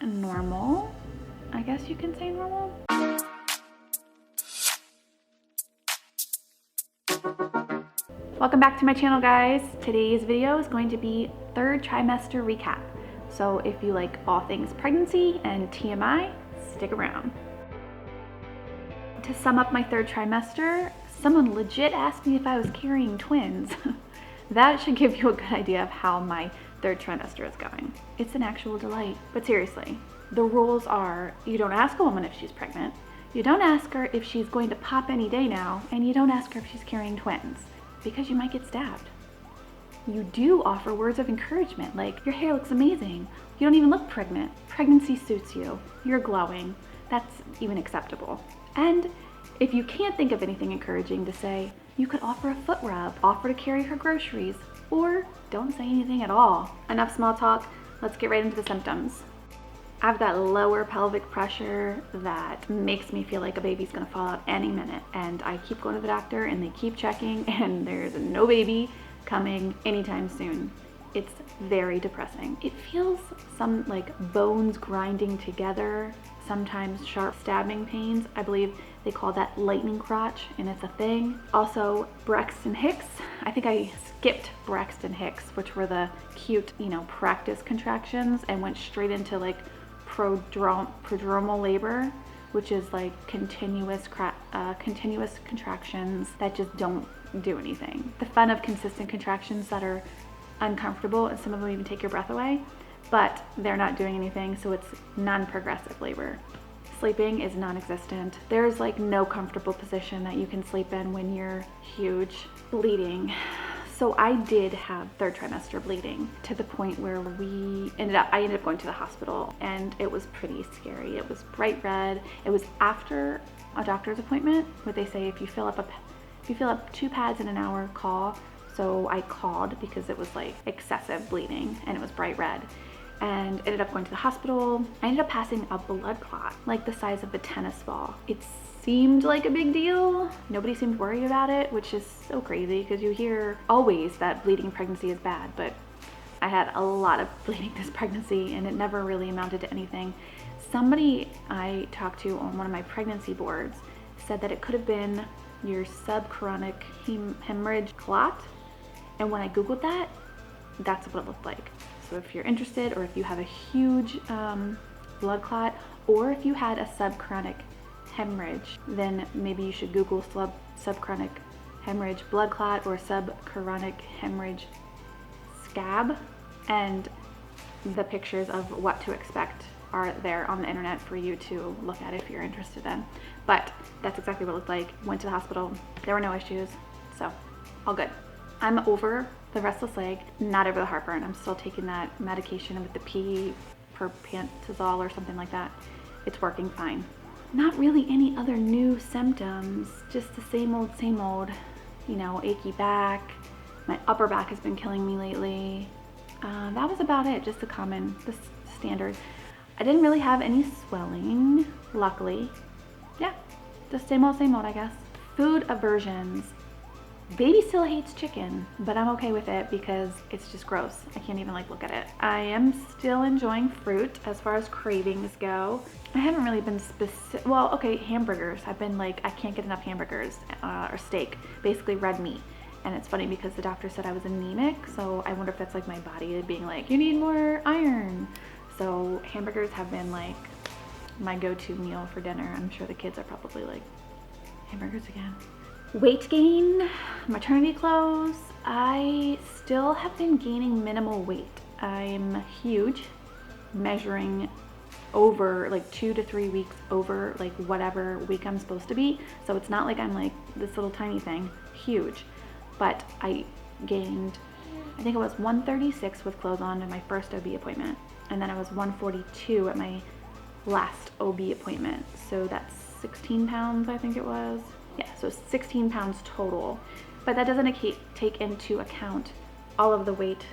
normal. I guess you can say normal. Welcome back to my channel, guys. Today's video is going to be third trimester recap. So if you like all things pregnancy and TMI, stick around. To sum up my third trimester, someone legit asked me if I was carrying twins. That should give you a good idea of how my third trimester is going. It's an actual delight. But seriously, the rules are you don't ask a woman if she's pregnant, you don't ask her if she's going to pop any day now, and you don't ask her if she's carrying twins, because you might get stabbed. You do offer words of encouragement, like, your hair looks amazing, you don't even look pregnant, pregnancy suits you, you're glowing. That's even acceptable. And if you can't think of anything encouraging to say, you could offer a foot rub, offer to carry her groceries, or don't say anything at all. Enough small talk, let's get right into the symptoms. I've got lower pelvic pressure that makes me feel like a baby's gonna fall out any minute, and I keep going to the doctor and they keep checking and there's no baby coming anytime soon. It's very depressing. It feels some like bones grinding together, sometimes sharp stabbing pains. I believe they call that lightning crotch, and it's a thing. Also, Braxton Hicks. I think I skipped Braxton Hicks, which were the cute, practice contractions, and went straight into like prodromal labor, which is like continuous contractions that just don't do anything. The fun of consistent contractions that are uncomfortable, and some of them even take your breath away, but they're not doing anything, so it's non-progressive labor. Sleeping is non-existent. There's like no comfortable position that you can sleep in when you're huge. Bleeding. So I did have third trimester bleeding to the point where I ended up going to the hospital, and it was pretty scary. It was bright red. It was after a doctor's appointment where they say if you fill up 2 pads in an hour, call. So I called because it was like excessive bleeding and it was bright red, and ended up going to the hospital. I ended up passing a blood clot like the size of a tennis ball. It seemed like a big deal. Nobody seemed worried about it, which is so crazy because you hear always that bleeding in pregnancy is bad, but I had a lot of bleeding this pregnancy and it never really amounted to anything. Somebody I talked to on one of my pregnancy boards said that it could have been your subchorionic hemorrhage clot. And when I Googled that, that's what it looked like. So if you're interested, or if you have a huge blood clot, or if you had a subchorionic hemorrhage, then maybe you should Google subchorionic hemorrhage blood clot or subchorionic hemorrhage scab, and the pictures of what to expect are there on the internet for you to look at if you're interested in. But that's exactly what it looked like. Went to the hospital, there were no issues, so all good. I'm over the restless leg, not over the heartburn. I'm still taking that medication with the pantazole or something like that. It's working fine. Not really any other new symptoms, just the same old, achy back. My upper back has been killing me lately. That was about it, just the standard. I didn't really have any swelling, luckily. Yeah, just same old, I guess. Food aversions. Baby still hates chicken, but I'm okay with it because it's just gross. I can't even look at it. I am still enjoying fruit as far as cravings go. I haven't really been specific. Well, okay, hamburgers. I've been I can't get enough hamburgers or steak, basically red meat. And it's funny because the doctor said I was anemic, so I wonder if that's my body being you need more iron. So hamburgers have been my go-to meal for dinner. I'm sure the kids are probably hamburgers again. Weight gain, maternity clothes. I still have been gaining minimal weight. I'm huge, measuring over 2 to 3 weeks over whatever week I'm supposed to be. So it's not I'm this little tiny thing, huge. But I gained, I think it was 136 with clothes on in my first OB appointment. And then I was 142 at my last OB appointment. So that's 16 pounds, I think it was. Yeah, so 16 pounds total. But that doesn't take into account all of the weight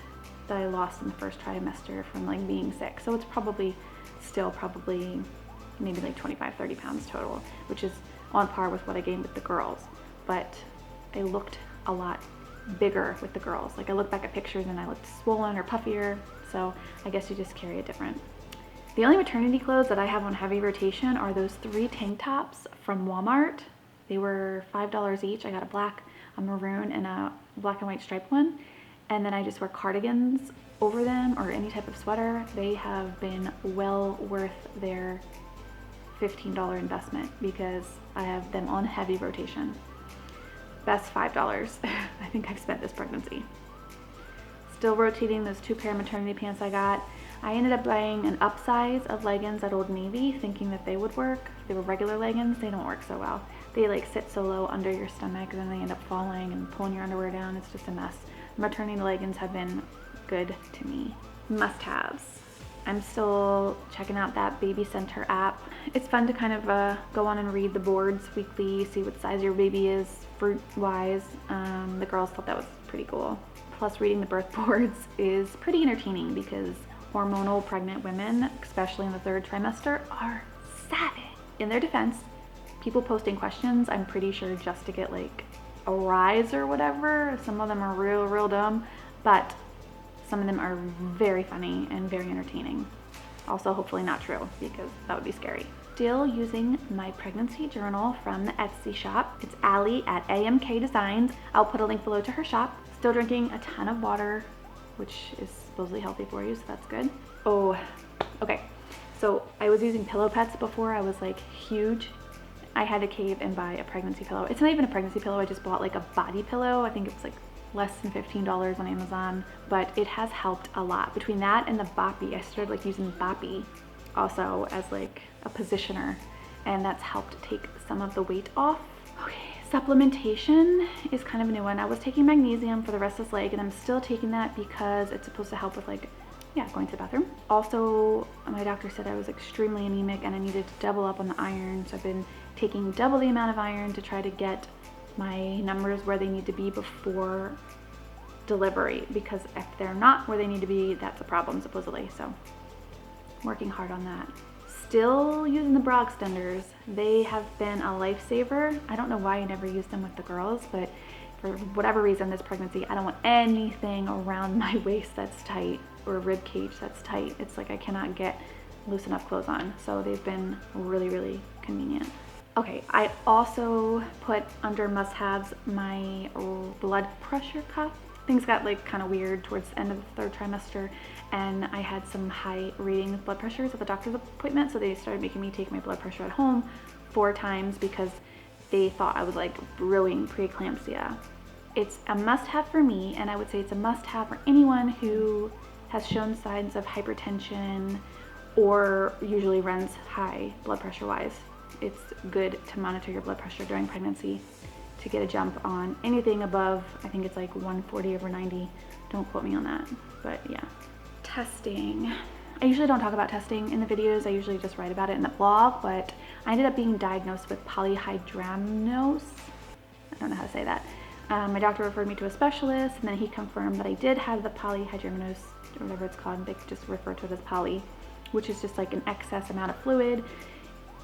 that I lost in the first trimester from being sick. So it's still maybe 25, 30 pounds total, which is on par with what I gained with the girls. But I looked a lot bigger with the girls. I look back at pictures and I looked swollen or puffier. So I guess you just carry a different The only maternity clothes that I have on heavy rotation are those 3 tank tops from Walmart. They were $5 each. I got a black, a maroon, and a black and white striped one. And then I just wear cardigans over them or any type of sweater. They have been well worth their $15 investment because I have them on heavy rotation. Best $5 I think I've spent this pregnancy. Still rotating those 2 pair of maternity pants I got. I ended up buying an upsize of leggings at Old Navy thinking that they would work. They were regular leggings, they don't work so well. They like sit so low under your stomach and then they end up falling and pulling your underwear down. It's just a mess. Maternity leggings have been good to me. Must-haves. I'm still checking out that Baby Center app. It's fun to kind of go on and read the boards weekly, see what size your baby is fruit-wise. The girls thought that was pretty cool. Plus reading the birth boards is pretty entertaining because hormonal pregnant women, especially in the 3rd trimester, are savage. In their defense, people posting questions, I'm pretty sure just to get like a rise or whatever. Some of them are real dumb, but some of them are very funny and very entertaining. Also, hopefully not true because that would be scary. Still using my pregnancy journal from the Etsy shop. It's Allie at AMK Designs. I'll put a link below to her shop. Still drinking a ton of water, which is supposedly healthy for you, so that's good. Oh, okay. So I was using pillow pets before. I was like huge. I had to cave and buy a pregnancy pillow. It's not even a pregnancy pillow. I just bought like a body pillow. I think it was like less than $15 on Amazon, but it has helped a lot. Between that and the Boppy, I started like using Boppy also as like a positioner, and that's helped take some of the weight off. Okay, supplementation is kind of a new one. I was taking magnesium for the restless leg, and I'm still taking that because it's supposed to help with like, yeah, going to the bathroom. Also, my doctor said I was extremely anemic and I needed to double up on the iron, so I've been taking double the amount of iron to try to get my numbers where they need to be before delivery, because if they're not where they need to be, that's a problem supposedly. So working hard on that. Still using the bra extenders. They have been a lifesaver. I don't know why I never used them with the girls, but for whatever reason this pregnancy, I don't want anything around my waist that's tight or rib cage that's tight. It's like I cannot get loose enough clothes on. So they've been really convenient. Okay, I also put under must-haves my blood pressure cuff. Things got like kind of weird towards the end of the 3rd trimester, and I had some high reading blood pressures at the doctor's appointment, so they started making me take my blood pressure at home 4 times because they thought I was like brewing preeclampsia. It's a must-have for me, and I would say it's a must-have for anyone who has shown signs of hypertension or usually runs high blood pressure-wise. It's good to monitor your blood pressure during pregnancy to get a jump on anything above, I think it's like 140/90. Don't quote me on that, but yeah. Testing. I usually don't talk about testing in the videos. I usually just write about it in the blog, but I ended up being diagnosed with polyhydramnios. I don't know how to say that. My doctor referred me to a specialist, and then he confirmed that I did have the polyhydramnios, or whatever it's called. They just refer to it as poly, which is just like an excess amount of fluid.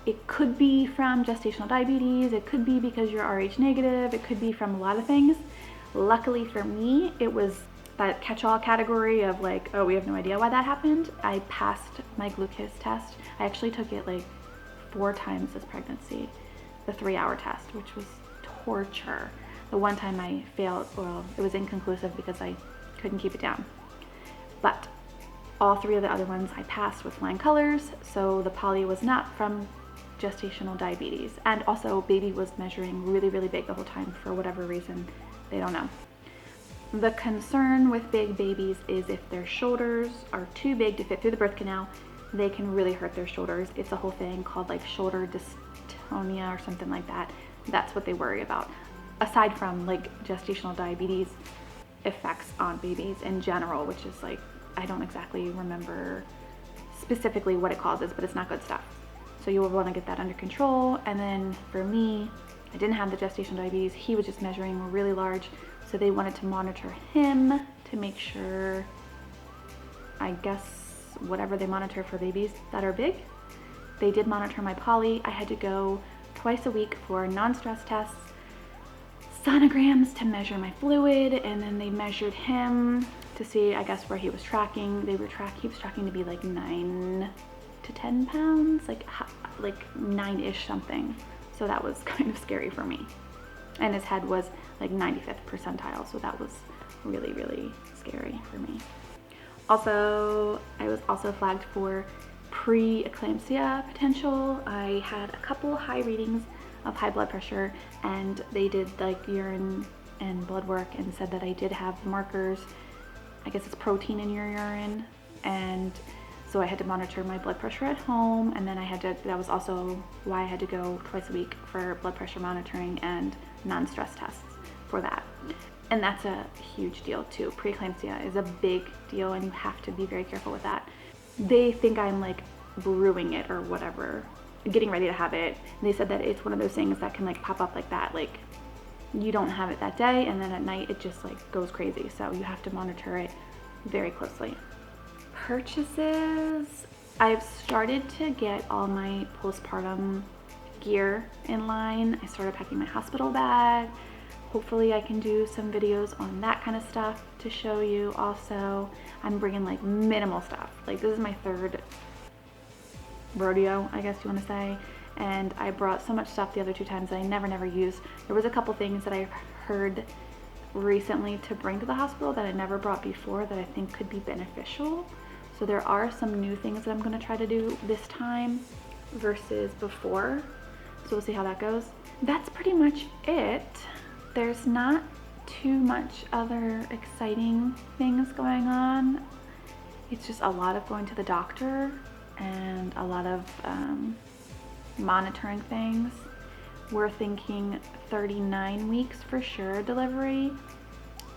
It could be from gestational diabetes, it could be because you're Rh negative, it could be from a lot of things. Luckily for me, it was that catch-all category of like, oh, we have no idea why that happened. I passed my glucose test. I actually took it like 4 times this pregnancy, the 3-hour test, which was torture. The one time I failed, well, it was inconclusive because I couldn't keep it down. But all 3 of the other ones I passed with flying colors, so the poly was not from gestational diabetes. And also baby was measuring really big the whole time for whatever reason, they don't know. The concern with big babies is if their shoulders are too big to fit through the birth canal, they can really hurt their shoulders. It's a whole thing called like shoulder dystonia or something like that. That's what they worry about. Aside from like gestational diabetes effects on babies in general, which is like, I don't exactly remember specifically what it causes, but it's not good stuff. So you will want to get that under control. And then for me, I didn't have the gestational diabetes. He was just measuring really large. So they wanted to monitor him to make sure, I guess, whatever they monitor for babies that are big. They did monitor my poly. I had to go twice a week for non-stress tests, sonograms to measure my fluid, and then they measured him to see, I guess, where he was tracking. He was tracking to be like 9 to 10 pounds, like 9-ish something. So that was kind of scary for me. And his head was like 95th percentile, so that was really, really scary for me. Also, I was also flagged for pre-eclampsia potential. I had a couple high readings of high blood pressure, and they did like urine and blood work and said that I did have markers. I guess it's protein in your urine, and so I had to monitor my blood pressure at home, and then that was also why I had to go twice a week for blood pressure monitoring and non-stress tests for that. And that's a huge deal too. Preeclampsia is a big deal, and you have to be very careful with that. They think I'm like brewing it or whatever, getting ready to have it. And they said that it's one of those things that can like pop up like that. Like you don't have it that day, and then at night it just like goes crazy. So you have to monitor it very closely. Purchases. I've started to get all my postpartum gear in line. I started packing my hospital bag. Hopefully I can do some videos on that kind of stuff to show you. Also, I'm bringing like minimal stuff. Like this is my third rodeo, I guess you want to say. And I brought so much stuff the other 2 times that I never used. There was a couple things that I heard recently to bring to the hospital that I never brought before that I think could be beneficial. So there are some new things that I'm going to try to do this time versus before. So we'll see how that goes. That's pretty much it. There's not too much other exciting things going on. It's just a lot of going to the doctor and a lot of monitoring things. We're thinking 39 weeks for sure delivery,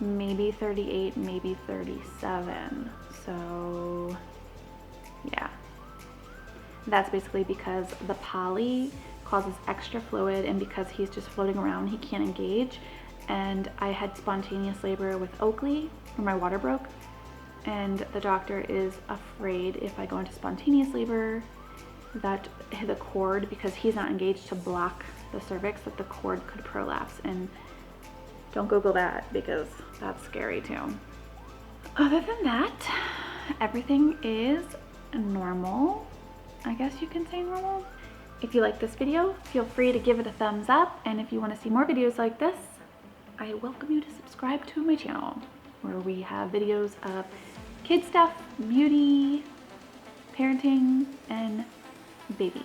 maybe 38, maybe 37. So yeah, that's basically because the poly causes extra fluid, and because he's just floating around, he can't engage. And I had spontaneous labor with Oakley, where my water broke, and the doctor is afraid if I go into spontaneous labor that the cord, because he's not engaged to block the cervix, that the cord could prolapse. And don't Google that, because that's scary too. Other than that, everything is normal. I guess you can say normal. If you like this video, feel free to give it a thumbs up, and if you want to see more videos like this, I welcome you to subscribe to my channel, where we have videos of kid stuff, beauty, parenting, and baby.